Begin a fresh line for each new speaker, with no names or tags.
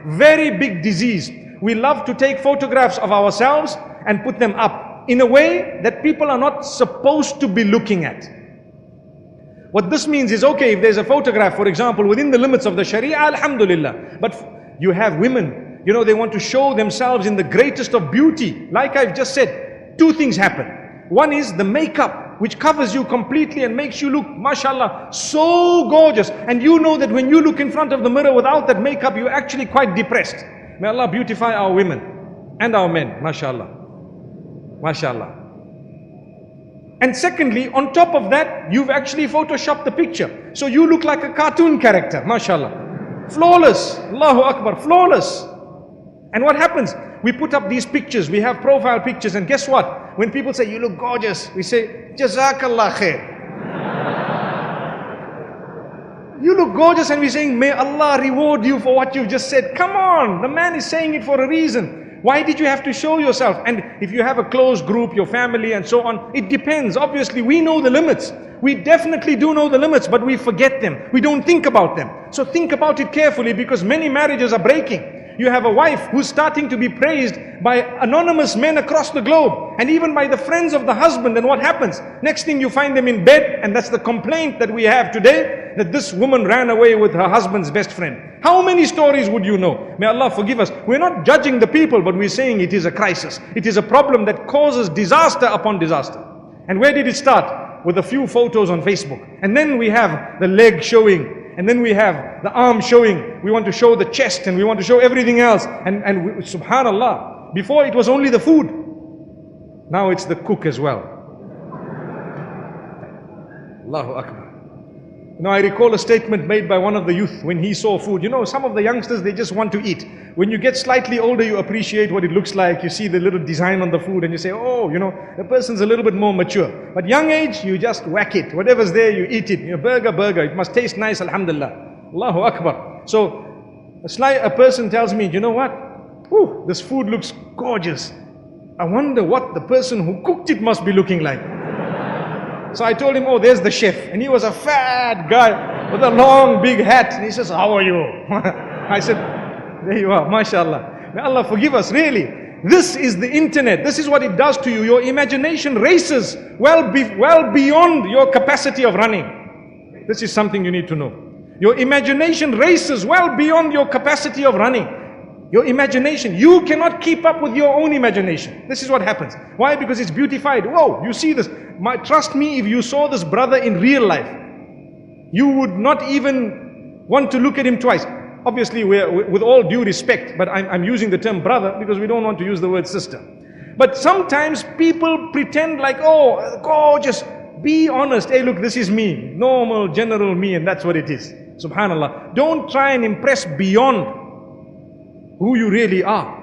very big disease. We love to take photographs of ourselves and put them up in a way that people are not supposed to be looking at. What this means is, okay, if there's a photograph, for example, within the limits of the Sharia, alhamdulillah. But you have women, you know, they want to show themselves in the greatest of beauty. Like I've just said, two things happen. One is the makeup, which covers you completely and makes you look, mashallah, so gorgeous. And you know that when you look in front of the mirror without that makeup, you're actually quite depressed. May Allah beautify our women and our men, mashallah. Mashallah. And secondly, on top of that, you've actually photoshopped the picture. So you look like a cartoon character, mashallah. Flawless, Allahu Akbar, flawless. And what happens? We put up these pictures, we have profile pictures, and guess what? When people say, you look gorgeous, we say, Jazakallah khair. You look gorgeous, and we're saying, may Allah reward you for what you've just said. Come on, the man is saying it for a reason. Why did you have to show yourself? And if you have a close group, your family and so on, it depends. Obviously, we know the limits. We definitely do know the limits, but we forget them. We don't think about them. So think about it carefully, because many marriages are breaking. You have a wife who's starting to be praised by anonymous men across the globe, and even by the friends of the husband. And what happens? Next thing you find them in bed, and that's the complaint that we have today, that this woman ran away with her husband's best friend. How many stories would you know? May Allah forgive us. We're not judging the people, but we're saying it is a crisis. It is a problem that causes disaster upon disaster. And where did it start? With a few photos on Facebook. And then we have the leg showing. And then we have the arm showing. We want to show the chest, and we want to show everything else. And subhanallah, before it was only the food. Now it's the cook as well. Allahu Akbar. You know, I recall a statement made by one of the youth when he saw food. You know, some of the youngsters, they just want to eat. When you get slightly older, you appreciate what it looks like. You see the little design on the food and you say, oh, you know, the person's a little bit more mature. But young age, you just whack it. Whatever's there, you eat it. You know, burger. It must taste nice, alhamdulillah. Allahu Akbar. So, a person tells me, you know what? Ooh, this food looks gorgeous. I wonder what the person who cooked it must be looking like. So I told him, oh, there's the chef. And he was a fat guy with a long, big hat. And he says, how are you? I said, there you are, mashallah. May Allah forgive us, really. This is the internet. This is what it does to you. Your imagination races well beyond your capacity of running. This is something you need to know. Your imagination races well beyond your capacity of running. Your imagination, you cannot keep up with your own imagination. This is what happens. Why? Because it's beautified. Whoa, you see this. Trust me, if you saw this brother in real life, you would not even want to look at him twice. Obviously, with all due respect, but I'm using the term brother because we don't want to use the word sister. But sometimes people pretend like, oh, gorgeous. Be honest. Hey, look, this is me. Normal, general me, and that's what it is. Subhanallah. Don't try and impress beyond who you really are.